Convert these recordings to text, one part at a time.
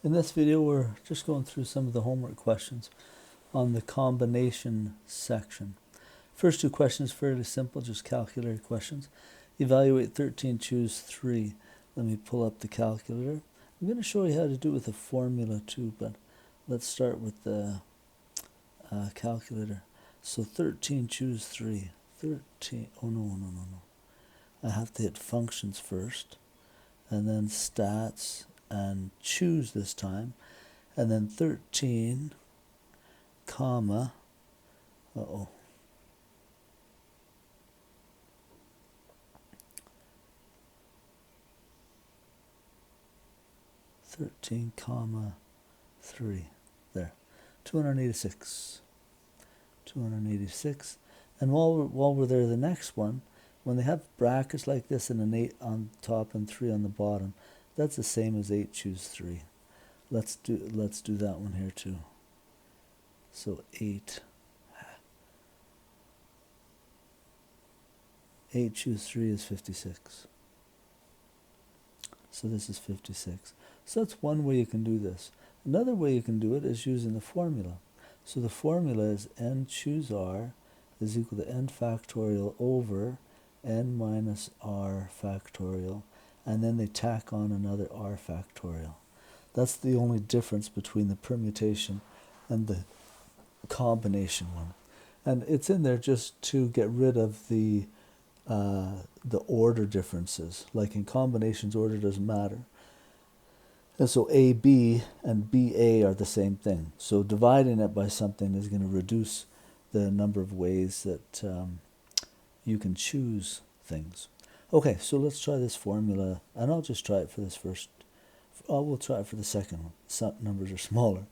In this video, we're just going through some of the homework questions on the combination section. First two questions fairly simple, just calculator questions. Evaluate 13, choose 3. Let me pull up the calculator. I'm going to show you how to do it with a formula too, but let's start with the calculator. So 13, choose 3. 13, oh no. I have to hit functions first, and then stats, and choose this time, and then 13, comma, 13, comma, 3, there, 286, and while we're there, the next one, when they have brackets like this and an 8 on top and 3 on the bottom, that's the same as 8, choose 3. Let's do that one here too. So 8, choose 3 is 56. So this is 56. So that's one way you can do this. Another way you can do it is using the formula. So the formula is n choose r is equal to n factorial over n minus r factorial, and then they tack on another r factorial. That's the only difference between the permutation and the combination one. And it's in there just to get rid of the order differences. Like in combinations, order doesn't matter. And so AB and BA are the same thing. So dividing it by something is going to reduce the number of ways that you can choose things. Okay, so let's try this formula, and I'll just try it for this first. We'll try it for the second one. Some numbers are smaller.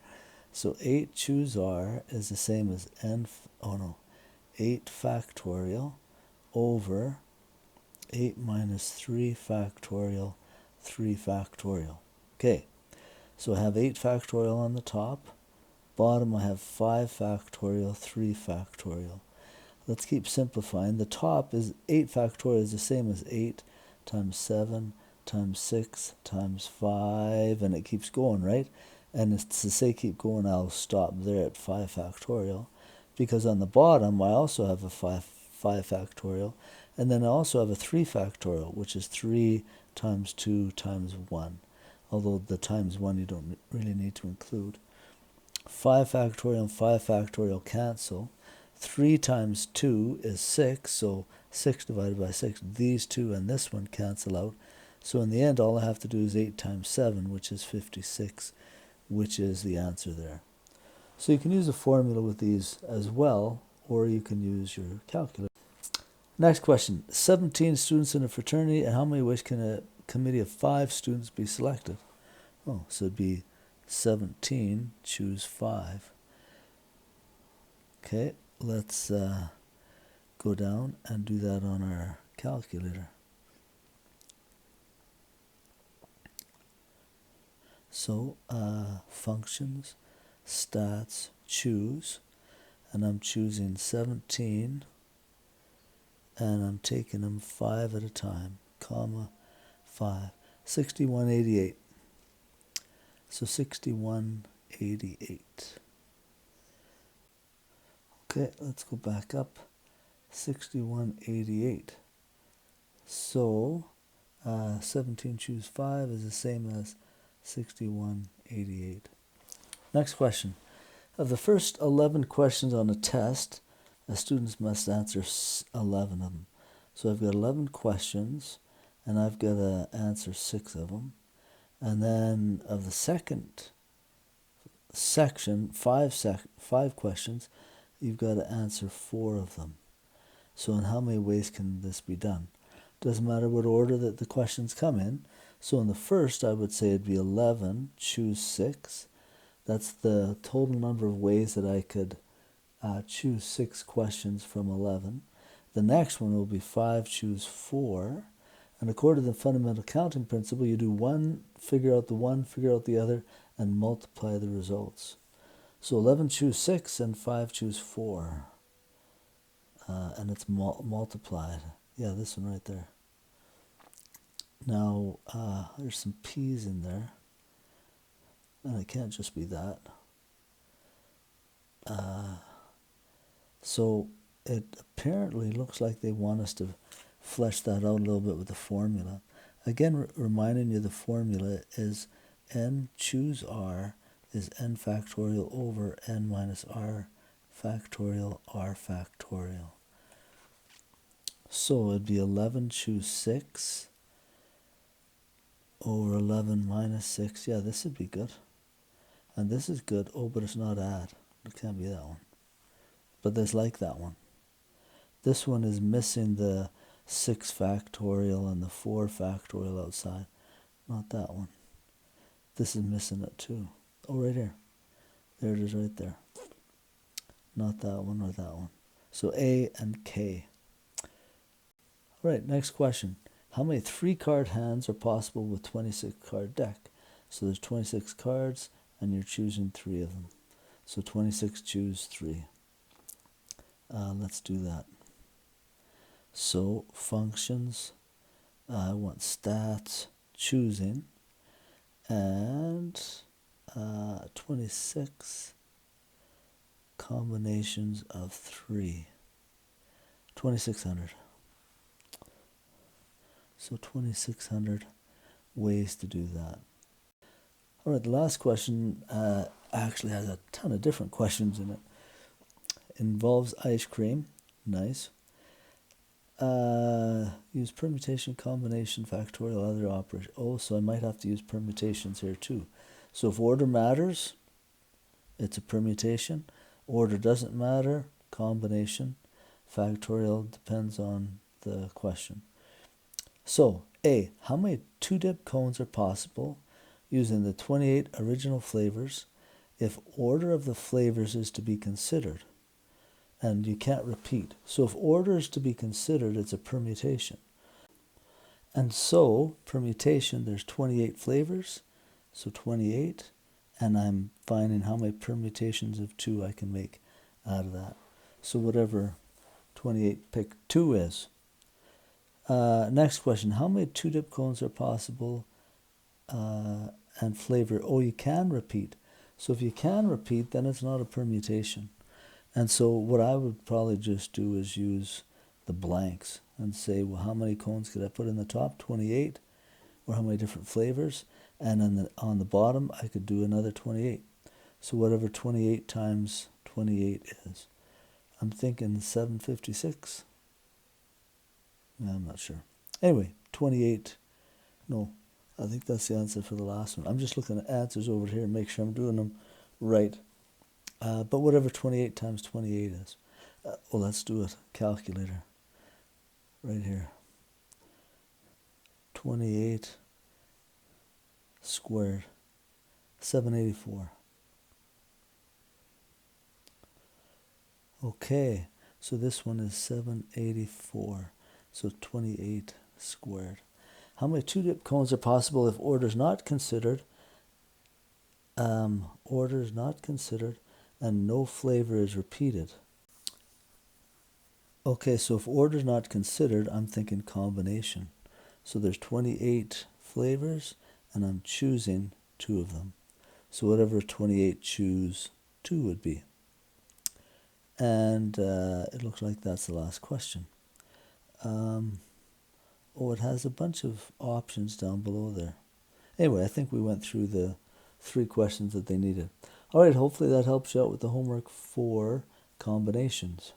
So 8 choose r is the same as 8 factorial over 8 minus 3 factorial, 3 factorial. Okay, so I have 8 factorial on the top. Bottom I have 5 factorial, 3 factorial. Let's keep simplifying. The top is 8 factorial is the same as 8 times 7 times 6 times 5, and it keeps going, right? And it's to say keep going, I'll stop there at 5 factorial, because on the bottom I also have a 5 factorial, and then I also have a 3 factorial, which is 3 times 2 times 1, although the times 1 you don't really need to include. 5 factorial and 5 factorial cancel. 3 times 2 is 6, so 6 divided by 6. These two and this one cancel out. So in the end, all I have to do is 8 times 7, which is 56, which is the answer there. So you can use a formula with these as well, or you can use your calculator. Next question. 17 students in a fraternity, and how many ways can a committee of 5 students be selected? Oh, so it'd be 17, choose 5. Okay, let's go down and do that on our calculator. So functions, stats, choose, and I'm choosing 17, and I'm taking them 5 at a time, comma, 5. 6188. So 6188. Okay, let's go back up. 6188. So 17 choose 5 is the same as 6188. Next question. Of the first 11 questions on a test, the students must answer 11 of them. So I've got 11 questions, and I've got to answer 6 of them. And then of the second section, 5 questions, you've got to answer 4 of them. So in how many ways can this be done? Doesn't matter what order that the questions come in. So in the first, I would say it'd be 11, choose 6. That's the total number of ways that I could choose 6 questions from 11. The next one will be 5, choose 4. And according to the fundamental counting principle, you do one, figure out the other, and multiply the results. So 11 choose 6 and 5 choose 4. And it's multiplied. Yeah, this one right there. Now, there's some P's in there. And it can't just be that. So it apparently looks like they want us to flesh that out a little bit with the formula. Again, reminding you the formula is n choose r is n factorial over n minus r factorial r factorial. So it'd be 11 choose 6 over 11 minus 6. Yeah, this would be good. And this is good. Oh, but it's not add. It can't be that one. But there's like that one. This one is missing the 6 factorial and the 4 factorial outside. Not that one. This is missing it too. Oh, right here. There it is right there. Not that one or that one. So A and K. All right, next question. How many 3-card hands are possible with 26-card deck? So there's 26 cards and you're choosing 3 of them. So 26 choose 3. Let's do that. So functions, I want stats, choosing, and 26 combinations of 3. 2600. So 2600 ways to do that. All right, the last question actually has a ton of different questions in it. Involves ice cream. Nice. Use permutation, combination, factorial, other operation. Oh, so I might have to use permutations here too. So if order matters, it's a permutation. Order doesn't matter, combination. Factorial depends on the question. So, A, how many 2-dip cones are possible using the 28 original flavors if order of the flavors is to be considered? And you can't repeat. So if order is to be considered, it's a permutation. And so, permutation, there's 28 flavors, so 28, and I'm finding how many permutations of 2 I can make out of that. So whatever 28 pick 2 is. Next question, how many 2-dip cones are possible and flavor? Oh, you can repeat. So if you can repeat, then it's not a permutation. And so what I would probably just do is use the blanks and say, well, how many cones could I put in the top? 28. Or how many different flavors? And on the bottom, I could do another 28. So whatever 28 times 28 is. I'm thinking 756. No, I'm not sure. Anyway, 28. No, I think that's the answer for the last one. I'm just looking at answers over here and make sure I'm doing them right. But whatever 28 times 28 is. Well, let's do it. Calculator. Right here. 28 squared. 784. Okay, so this one is 784. So 28 squared. How many 2-dip cones are possible if order is not considered? Order is not considered and no flavor is repeated. Okay, so if order is not considered, I'm thinking combination. So there's 28 flavors and I'm choosing 2 of them. So whatever 28 choose 2 would be. And it looks like that's the last question. Oh, it has a bunch of options down below there. Anyway, I think we went through the 3 questions that they needed. All right, hopefully that helps you out with the homework for combinations.